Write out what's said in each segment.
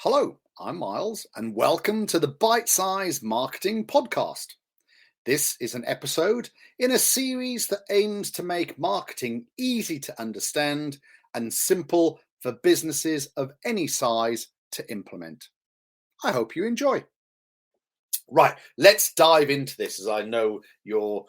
Hello, I'm Miles, and welcome to the Bite Size Marketing Podcast. This is an episode in a series that aims to make marketing easy to understand and simple for businesses of any size to implement. I hope you enjoy. Right, let's dive into this, as I know you're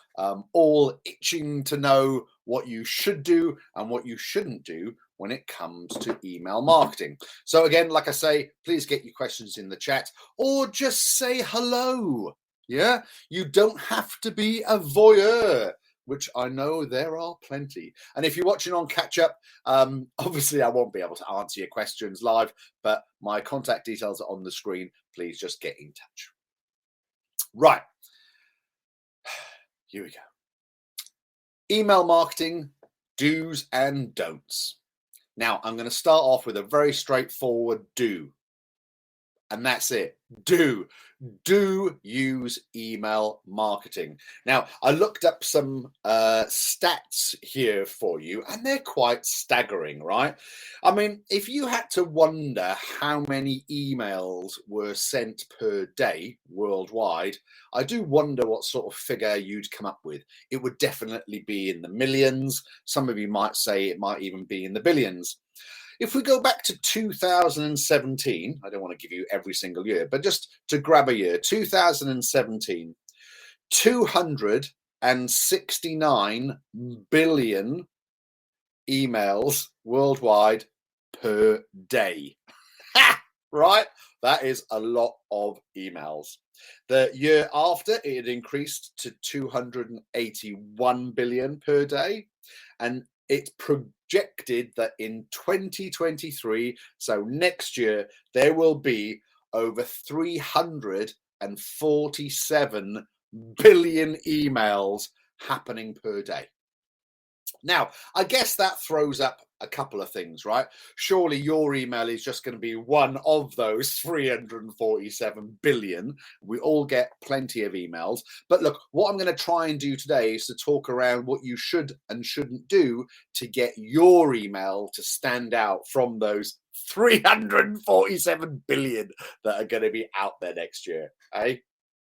all itching to know what you should do and what you shouldn't do when it comes to email marketing. So again, like I say, please get your questions in the chat or just say hello. Yeah, you don't have to be a voyeur, which I know there are plenty. And if you're watching on catch up, obviously I won't be able to answer your questions live, but my contact details are on the screen. Please just get in touch. Right, here we go. Email marketing, do's and don'ts. Now, I'm going to start off with a very straightforward do. And that's it. Do use email marketing. Now, I looked up some stats here for you, and they're quite staggering, right? I mean, if you had to wonder how many emails were sent per day worldwide, I do wonder what sort of figure you'd come up with. It would definitely be in the millions. Some of you might say it might even be in the billions. If we go back to 2017, I don't want to give you every single year, but just to grab a year, 2017, 269 billion emails worldwide per day. Right? That is a lot of emails. The year after, it had increased to 281 billion per day, and it's projected that in 2023, so next year, there will be over 347 billion emails happening per day. Now, I guess that throws up a couple of things, right? Surely your email is just going to be one of those 347 billion. We all get plenty of emails. But look, what I'm going to try and do today is to talk around what you should and shouldn't do to get your email to stand out from those 347 billion that are going to be out there next year. Eh?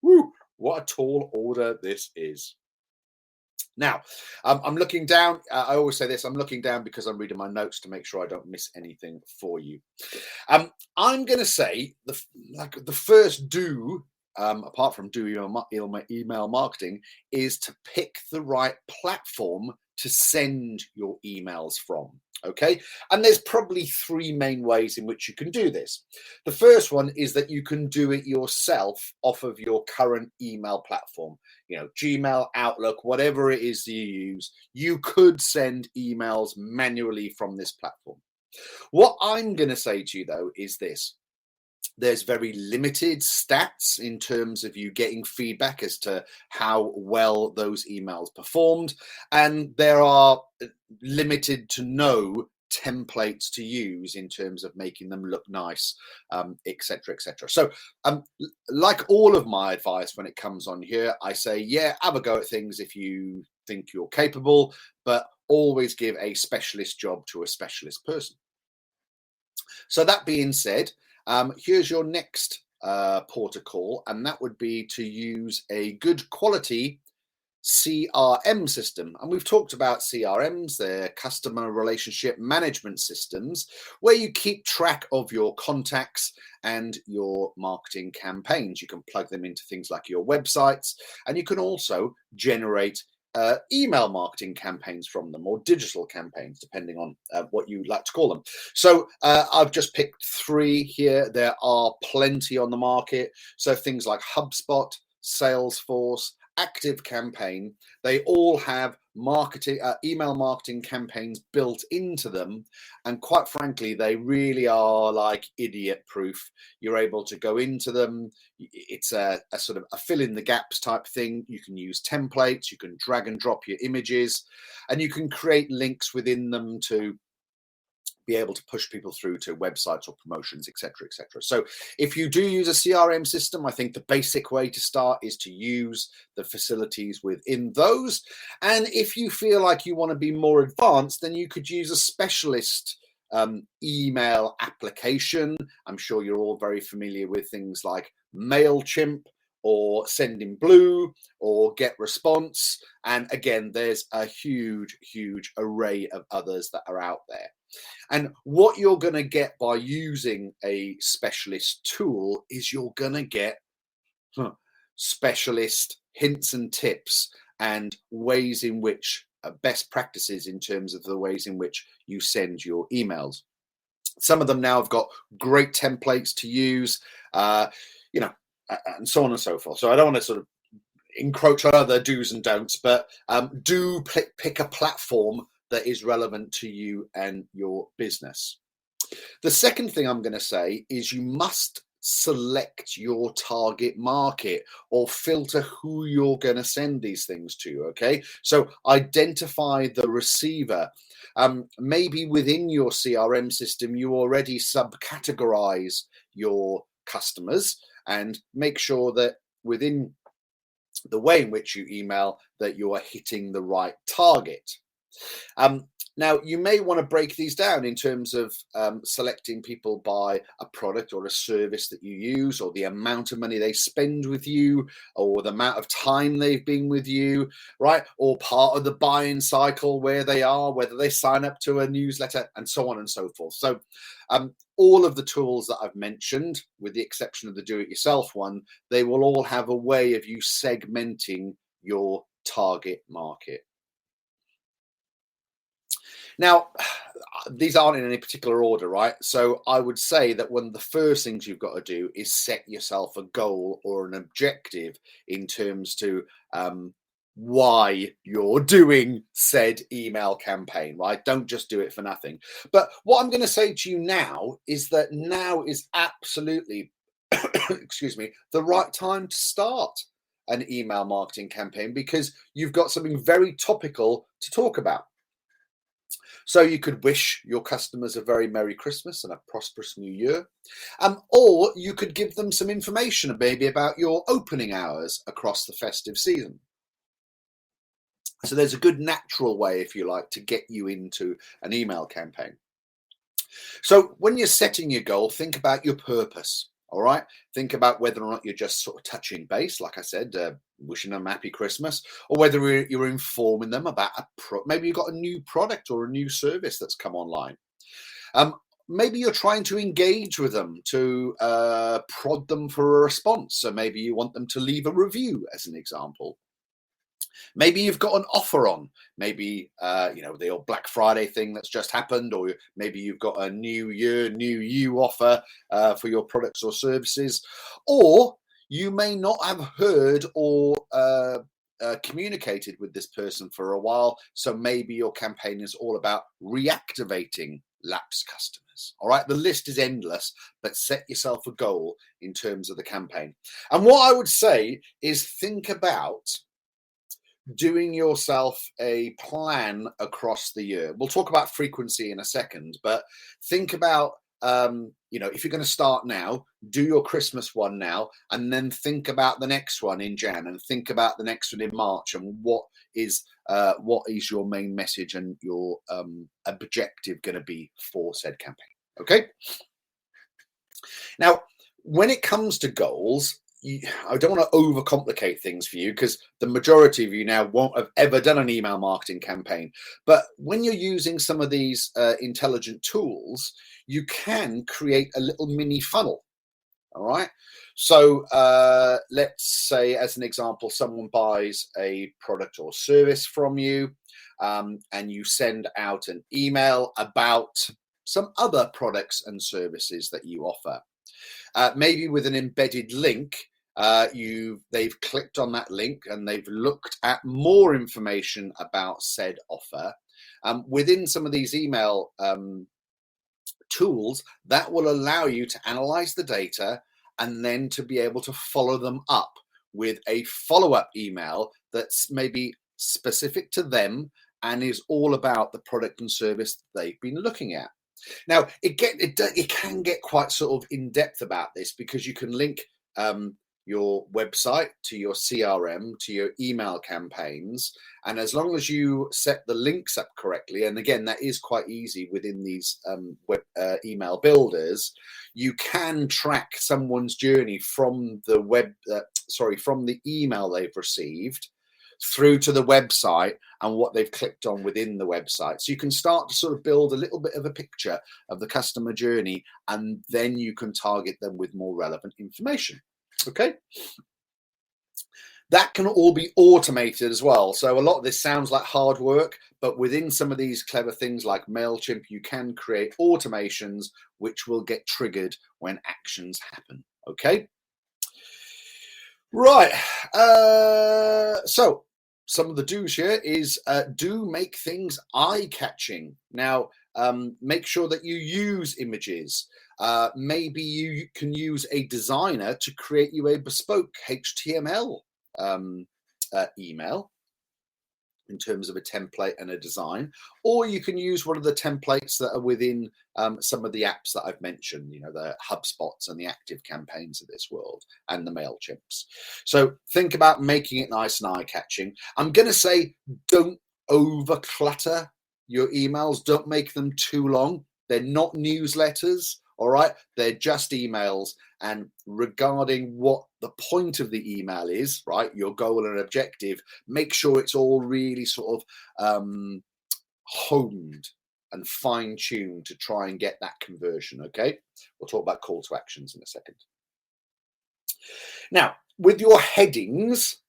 Woo, what a tall order this is. Now, I'm looking down. I always say this. I'm looking down because I'm reading my notes to make sure I don't miss anything for you. I'm going to say the first do, apart from do email marketing, is to pick the right platform to send your emails from. Okay, and there's probably three main ways in which you can do this. The first one is that you can do it yourself off of your current email platform. You know, Gmail, Outlook, whatever it is you use, you could send emails manually from this platform. What I'm going to say to you, though, is this. There's very limited stats in terms of you getting feedback as to how well those emails performed. And there are limited to no templates to use in terms of making them look nice, etc., etc. So like all of my advice when it comes on here, I say, yeah, have a go at things if you think you're capable, but always give a specialist job to a specialist person. So that being said, here's your next port of call, and that would be to use a good quality CRM system. And we've talked about CRMs, they're customer relationship management systems, where you keep track of your contacts and your marketing campaigns. You can plug them into things like your websites, and you can also generate email marketing campaigns from them, or digital campaigns, depending on what you like to call them. So I've just picked three here. There are plenty on the market. So things like HubSpot, Salesforce, ActiveCampaign, they all have marketing, email marketing campaigns built into them. And quite frankly, they really are like idiot proof. You're able to go into them. It's a sort of a fill in the gaps type thing. You can use templates, you can drag and drop your images, and you can create links within them to be able to push people through to websites or promotions, etc., etc. So if you do use a CRM system, I think the basic way to start is to use the facilities within those. And if you feel like you want to be more advanced, then you could use a specialist email application. I'm sure you're all very familiar with things like MailChimp or Sendinblue or GetResponse. And again, there's a huge, huge array of others that are out there. And what you're going to get by using a specialist tool is you're going to get specialist hints and tips and ways in which best practices in terms of the ways in which you send your emails. Some of them now have got great templates to use, you know, and so on and so forth. So I don't want to sort of encroach on other do's and don'ts, but do pick a platform that is relevant to you and your business. The second thing I'm going to say is you must select your target market or filter who you're going to send these things to. Okay, so identify the receiver. Maybe within your CRM system you already subcategorize your customers, and make sure that within the way in which you email that you are hitting the right target. Now, you may want to break these down in terms of selecting people by a product or a service that you use, or the amount of money they spend with you, or the amount of time they've been with you, right? Or part of the buying cycle where they are, whether they sign up to a newsletter, and so on and so forth. So all of the tools that I've mentioned, with the exception of the do-it-yourself one, they will all have a way of you segmenting your target market. Now, these aren't in any particular order, right? So I would say that one of the first things you've got to do is set yourself a goal or an objective in terms to why you're doing said email campaign, right? Don't just do it for nothing. But what I'm going to say to you now is that now is absolutely, excuse me, the right time to start an email marketing campaign, because you've got something very topical to talk about. So you could wish your customers a very Merry Christmas and a prosperous New Year. Or you could give them some information maybe about your opening hours across the festive season. So there's a good natural way, if you like, to get you into an email campaign. So when you're setting your goal, think about your purpose. All right. Think about whether or not you're just sort of touching base, like I said, wishing them happy Christmas, or whether you're informing them about maybe you've got a new product or a new service that's come online. Maybe you're trying to engage with them to prod them for a response. So maybe you want them to leave a review, as an example. Maybe you've got an offer on, maybe, you know, the old Black Friday thing that's just happened, or maybe you've got a new year, new you offer for your products or services, or you may not have heard or communicated with this person for a while. So maybe your campaign is all about reactivating lapsed customers. All right. The list is endless, but set yourself a goal in terms of the campaign. And what I would say is think about doing yourself a plan across the year. We'll talk about frequency in a second, but think about, you know, if you're going to start now, do your Christmas one now, and then think about the next one in Jan, and think about the next one in March, and what is your main message and your objective going to be for said campaign. Okay. Now, when it comes to goals, I don't want to overcomplicate things for you, because the majority of you now won't have ever done an email marketing campaign. But when you're using some of these intelligent tools, you can create a little mini funnel. All right. So let's say, as an example, someone buys a product or service from you, and you send out an email about some other products and services that you offer. Maybe with an embedded link, they've clicked on that link and they've looked at more information about said offer. Within some of these email tools, that will allow you to analyze the data and then to be able to follow them up with a follow-up email that's maybe specific to them and is all about the product and service they've been looking at. Now, it can get quite sort of in depth about this, because you can link your website, to your CRM, to your email campaigns. And as long as you set the links up correctly, and again, that is quite easy within these email builders, you can track someone's journey from the from the email they've received through to the website and what they've clicked on within the website. So you can start to sort of build a little bit of a picture of the customer journey, and then you can target them with more relevant information. Okay. That can all be automated as well. So a lot of this sounds like hard work, but within some of these clever things like MailChimp, you can create automations which will get triggered when actions happen. Okay. Right. So some of the do's here is do make things eye-catching. Now, make sure that you use images. Maybe you can use a designer to create you a bespoke HTML email in terms of a template and a design, or you can use one of the templates that are within some of the apps that I've mentioned, you know, the HubSpots and the Active Campaigns of this world and the MailChimps. So think about making it nice and eye-catching. I'm going to say don't over-clutter your emails. Don't make them too long. They're not newsletters, all right? They're just emails. And regarding what the point of the email is, right, your goal and objective, make sure it's all really sort of honed and fine-tuned to try and get that conversion, okay? We'll talk about call to actions in a second. Now, with your headings,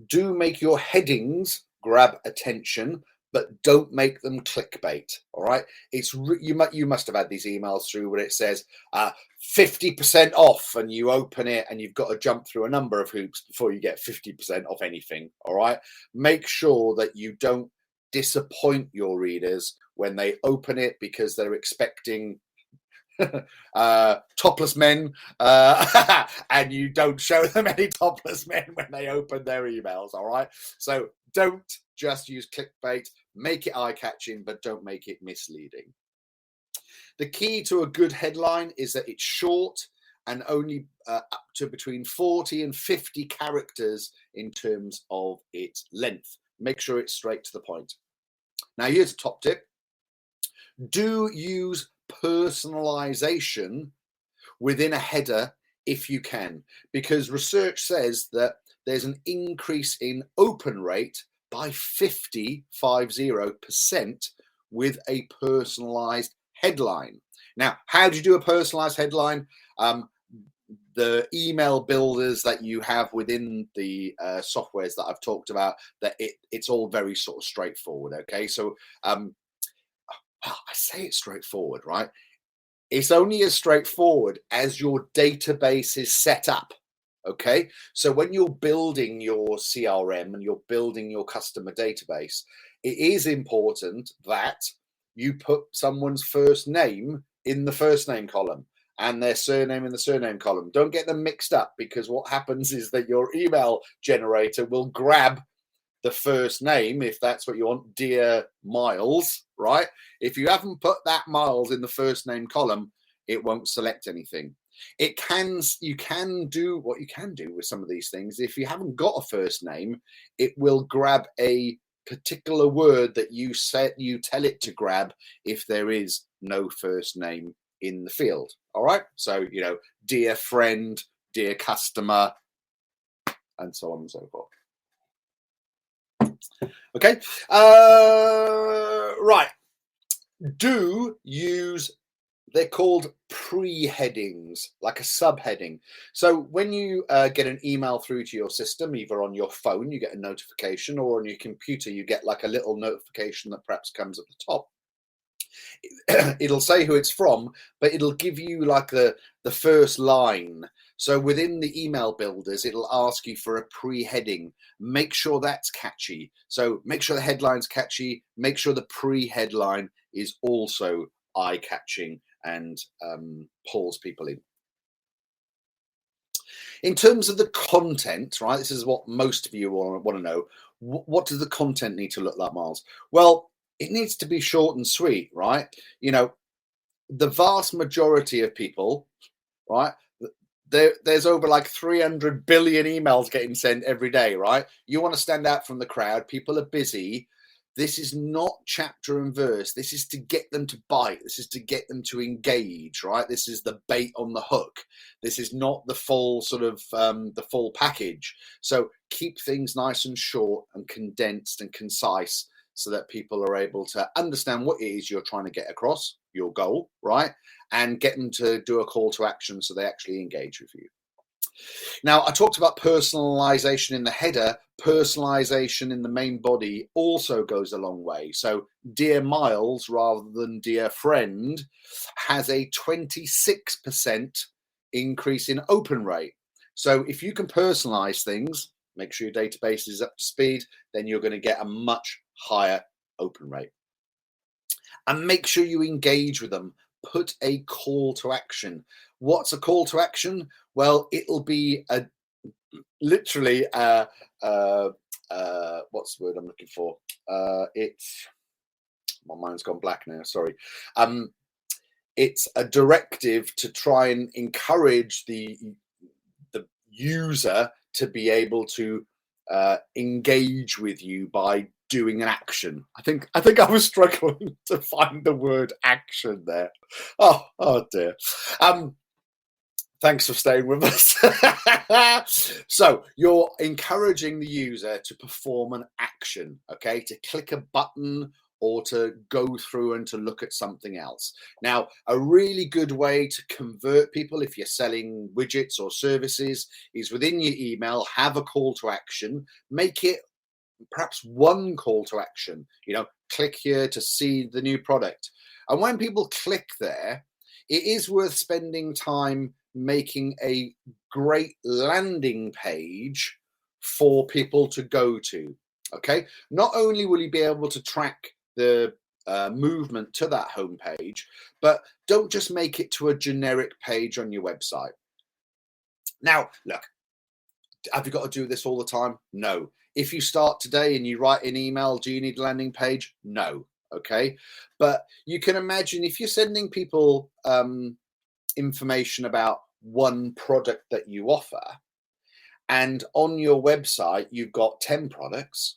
do make your headings grab attention, but don't make them clickbait. All right, it's you must have had these emails through where it says 50% off, and you open it and you've got to jump through a number of hoops before you get 50% off anything. All right, make sure that you don't disappoint your readers when they open it because they're expecting topless men and you don't show them any topless men when they open their emails. All right, so don't just use clickbait. Make it eye-catching, but don't make it misleading. The key to a good headline is that it's short and only up to between 40 and 50 characters in terms of its length. Make sure it's straight to the point. Now, here's a top tip. Do use personalization within a header if you can, because research says that there's an increase in open rate by 50% with a personalized headline. Now, how do you do a personalized headline? The email builders that you have within the softwares that I've talked about, that it's all very sort of straightforward. Okay, so I say it's straightforward, right? It's only as straightforward as your database is set up. Okay, so when you're building your CRM and you're building your customer database, it is important that you put someone's first name in the first name column and their surname in the surname column. Don't get them mixed up, because what happens is that your email generator will grab the first name, if that's what you want, Dear Miles, right? If you haven't put that Miles in the first name column, it won't select anything. You can do what you can do with some of these things. If you haven't got a first name, it will grab a particular word that you tell it to grab if there is no first name in the field. All right, so you know, dear friend, dear customer, and so on and so forth. Okay, right. Do use, they're called pre-headings, like a subheading. So when you get an email through to your system, either on your phone, you get a notification, or on your computer, you get like a little notification that perhaps comes at the top. It'll say who it's from, but it'll give you like the first line. So within the email builders, it'll ask you for a pre-heading. Make sure that's catchy. So make sure the headline's catchy. Make sure the pre-headline is also eye-catching and pulls people in. In terms of the content, right, this is what most of you want to know. What does the content need to look like, Miles? Well, it needs to be short and sweet, right? You know, the vast majority of people, right, there's over like 300 billion emails getting sent every day, right? You want to stand out from the crowd. People are busy. This is not chapter and verse. This is to get them to bite. This is to get them to engage, right? This is the bait on the hook. This is not the full sort of the full package. So keep things nice and short and condensed and concise so that people are able to understand what it is you're trying to get across, your goal, right? And get them to do a call to action so they actually engage with you. Now, I talked about personalization in the header. Personalization in the main body also goes a long way. So, Dear Miles, rather than Dear Friend, has a 26% increase in open rate. So, if you can personalize things, make sure your database is up to speed, then you're going to get a much higher open rate. And make sure you engage with them. Put a call to action. What's a call to action? Well, it'll be literally what's the word I'm looking for? It's my mind's gone black now. Sorry. It's a directive to try and encourage the user to be able to engage with you by doing an action. I think I was struggling to find the word action there. Oh dear. Thanks for staying with us. So you're encouraging the user to perform an action, okay, to click a button or to go through and to look at something else. Now, a really good way to convert people if you're selling widgets or services is within your email, have a call to action, make it perhaps one call to action, click here to see the new product. And when people click there, it is worth spending time making a great landing page for people to go to. Okay, not only will you be able to track the movement to that homepage, but don't just make it to a generic page on your website. Now, look, have you got to do this all the time? No. If you start today and you write an email, do you need a landing page? No. Okay, but you can imagine if you're sending people information about one product that you offer, and on your website you've got 10 products,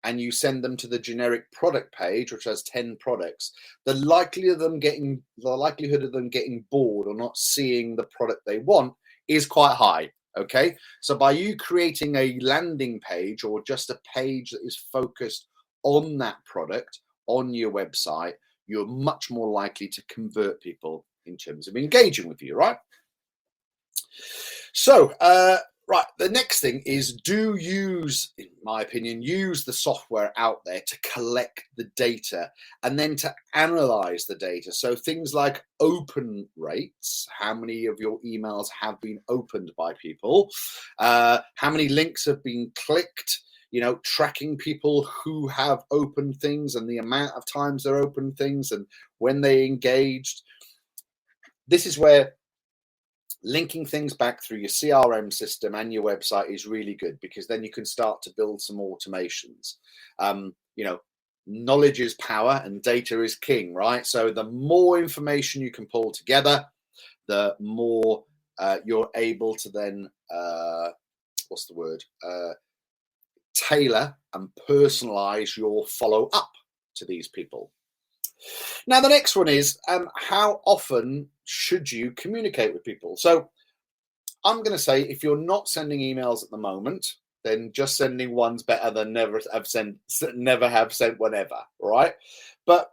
and you send them to the generic product page, which has 10 products, the likelihood of them getting bored or not seeing the product they want is quite high. Okay, so by you creating a landing page or just a page that is focused on that product on your website, you're much more likely to convert people in terms of engaging with you, right? So, right, the next thing is in my opinion, use the software out there to collect the data and then to analyze the data. So things like open rates, how many of your emails have been opened by people, how many links have been clicked, tracking people who have opened things and the amount of times they're opened things and when they engaged. This is where linking things back through your CRM system and your website is really good, because then you can start to build some automations. Knowledge is power and data is king, right? So the more information you can pull together, the more you're able to then, tailor and personalize your follow up to these people. Now, the next one is how often should you communicate with people? So I'm going to say if you're not sending emails at the moment, then just sending one's better than never have sent one ever, right? But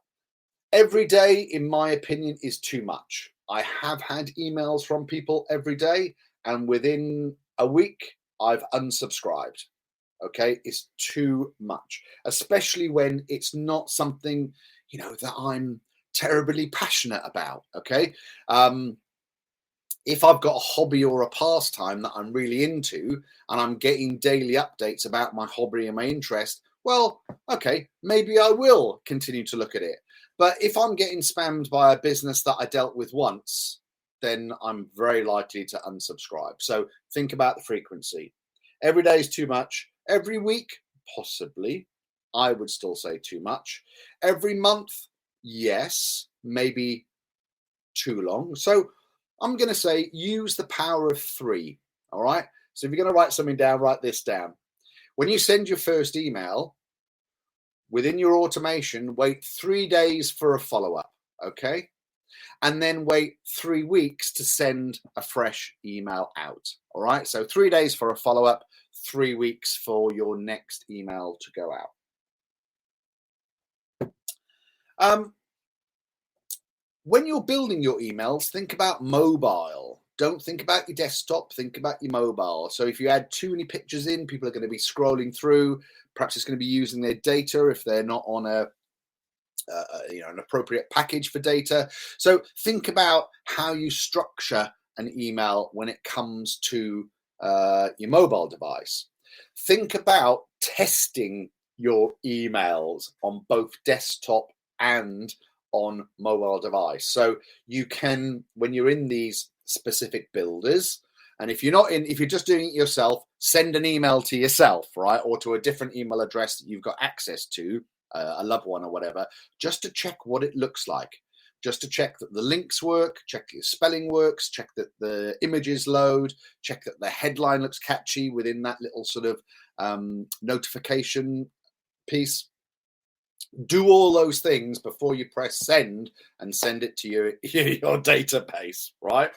every day, in my opinion, is too much. I have had emails from people every day, and within a week, I've unsubscribed. Okay, it's too much, especially when it's not something that I'm terribly passionate about. Okay, if I've got a hobby or a pastime that I'm really into and I'm getting daily updates about my hobby and my interest, well, okay, maybe I will continue to look at it. But if I'm getting spammed by a business that I dealt with once, then I'm very likely to unsubscribe. So think about the frequency. Every day is too much. Every week, possibly, I would still say too much. Every month, yes, maybe too long. So I'm going to say use the power of 3. All right. So if you're going to write something down, write this down. When you send your first email, within your automation, wait 3 days for a follow-up. Okay. And then wait 3 weeks to send a fresh email out. All right. So 3 days for a follow-up, 3 weeks for your next email to go out. When you're building your emails, think about mobile. Don't think about your desktop, think about your mobile. So if you add too many pictures in, people are going to be scrolling through. Perhaps it's going to be using their data if they're not on an appropriate package for data. So think about how you structure an email when it comes to your mobile device. Think about testing your emails on both desktop and on mobile device. So you can, when you're in these specific builders, and if you're just doing it yourself, send an email to yourself, right? Or to a different email address that you've got access to, a loved one or whatever, just to check what it looks like, just to check that the links work, check the spelling works, check that the images load, check that the headline looks catchy within that little sort of notification piece. Do all those things before you press send and send it to your database, right?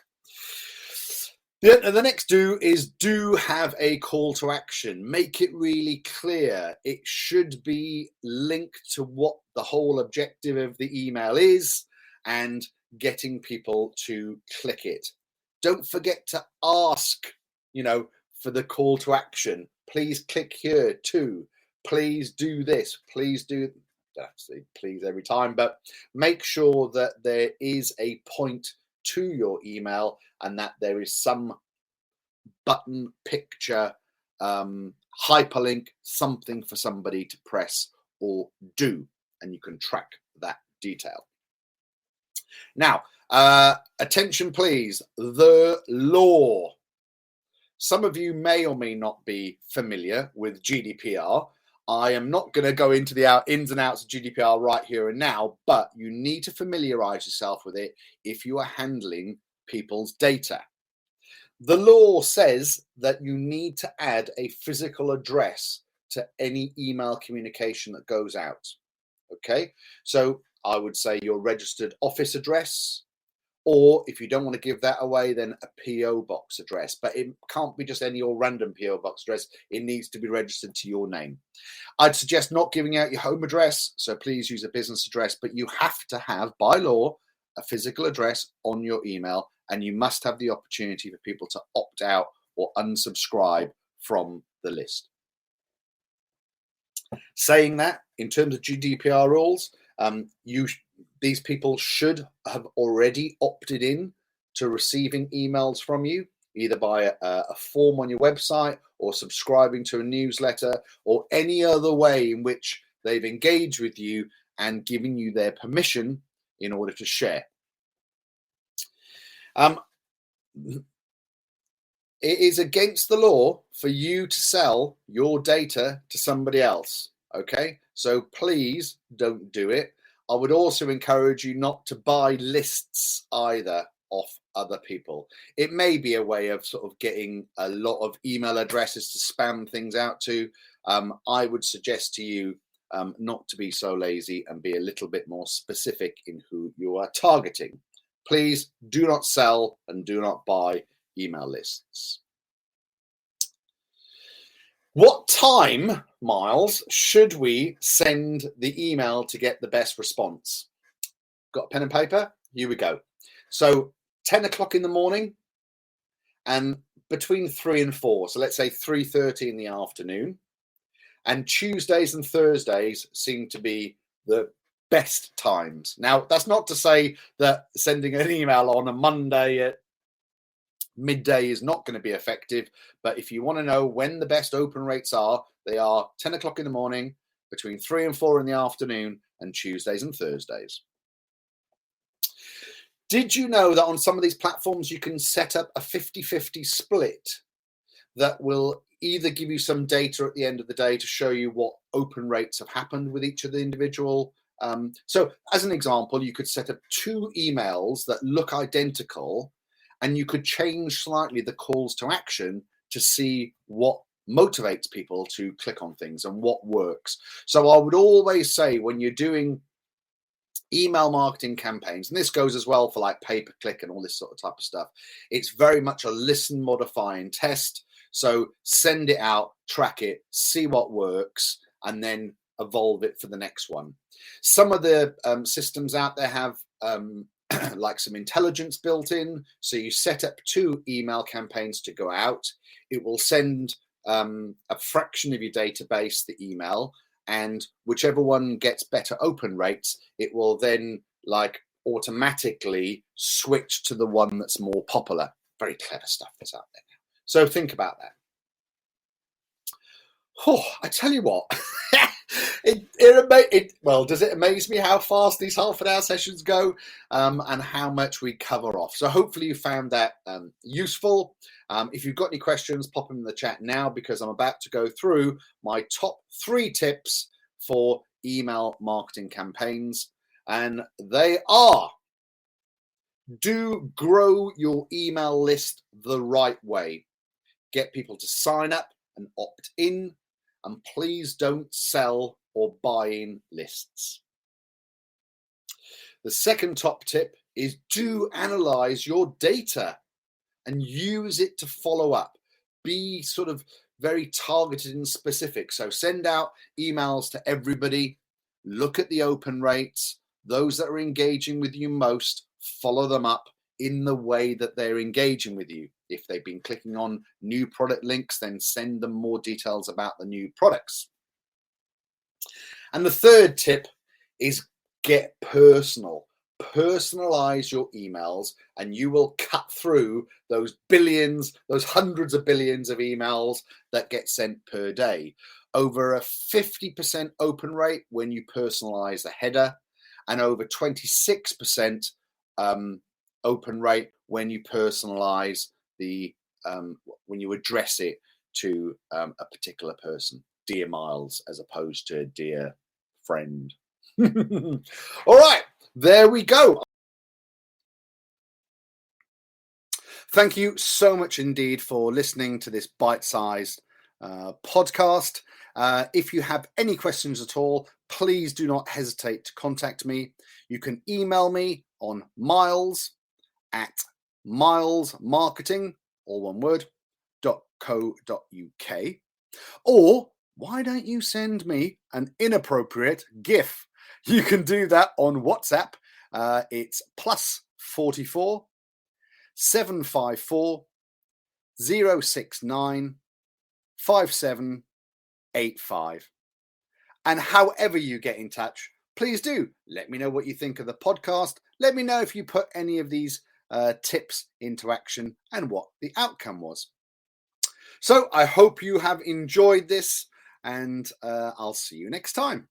The next do have a call to action. Make it really clear. It should be linked to what the whole objective of the email is and getting people to click it. Don't forget to ask, for the call to action. Please click here too. Please do this. Please do. Actually, please every time, but make sure that there is a point to your email and that there is some button, picture, hyperlink, something for somebody to press or do, and you can track that detail. Now, attention please, the law. Some of you may or may not be familiar with GDPR. I am not going to go into the ins and outs of GDPR right here and now, but you need to familiarize yourself with it if you are handling people's data. The law says that you need to add a physical address to any email communication that goes out. Okay, so I would say your registered office address, or if you don't want to give that away, then a PO box address. But it can't be just any old random PO box address. It needs to be registered to your name. I'd suggest not giving out your home address, so please use a business address, but you have to have, by law, a physical address on your email, and you must have the opportunity for people to opt out or unsubscribe from the list. Saying that, in terms of GDPR rules, these people should have already opted in to receiving emails from you, either by a form on your website or subscribing to a newsletter or any other way in which they've engaged with you and given you their permission in order to share. It is against the law for you to sell your data to somebody else. Okay, so please don't do it. I would also encourage you not to buy lists either off other people. It may be a way of sort of getting a lot of email addresses to spam things out to. I would suggest to you not to be so lazy and be a little bit more specific in who you are targeting. Please do not sell and do not buy email lists. What time, Miles, should we send the email to get the best response? Got a pen and paper? Here we go. So 10 o'clock in the morning and between 3 and 4. So let's say 3:30 in the afternoon. And Tuesdays and Thursdays seem to be the best times. Now, that's not to say that sending an email on a Monday at midday is not going to be effective, but if you want to know when the best open rates are, they are 10 o'clock in the morning, between 3 and 4 in the afternoon, and Tuesdays and Thursdays. Did you know that on some of these platforms you can set up a 50-50 split that will either give you some data at the end of the day to show you what open rates have happened with each of the individual? So as an example, you could set up 2 emails that look identical, and you could change slightly the calls to action to see what motivates people to click on things and what works. So I would always say, when you're doing email marketing campaigns, and this goes as well for like pay-per-click and all this sort of type of stuff, it's very much a listen, modify and test. So send it out, track it, see what works, and then evolve it for the next one. Some of the systems out there have like some intelligence built in. So you set up 2 email campaigns to go out. It will send a fraction of your database the email, and whichever one gets better open rates, it will then like automatically switch to the one that's more popular. Very clever stuff that's out there now. So think about that. Oh, I tell you what, does it amaze me how fast these half-an-hour sessions go, and how much we cover off? So hopefully you found that useful. If you've got any questions, pop them in the chat now, because I'm about to go through my top 3 tips for email marketing campaigns, and they are: do grow your email list the right way. Get people to sign up and opt in, and please don't sell or buy in lists. The second top tip is do analyze your data and use it to follow up. Be sort of very targeted and specific. So send out emails to everybody, look at the open rates, those that are engaging with you most, follow them up in the way that they're engaging with you. If they've been clicking on new product links, then send them more details about the new products. And the third tip is get personal. Personalize your emails, and you will cut through those billions, those hundreds of billions of emails that get sent per day. Over a 50% open rate when you personalize the header, and over 26% open rate when you personalize the when you address it to a particular person. Dear Miles as opposed to dear friend. All right, there we go. Thank you so much indeed for listening to this bite-sized podcast. If you have any questions at all, please do not hesitate to contact me. You can email me on miles@milesmarketing, all one word, .co.uk. Or why don't you send me an inappropriate GIF? You can do that on WhatsApp. It's +44 754 069 5785. And however you get in touch, please do let me know what you think of the podcast. Let me know if you put any of these tips into action and what the outcome was. So I hope you have enjoyed this, and I'll see you next time.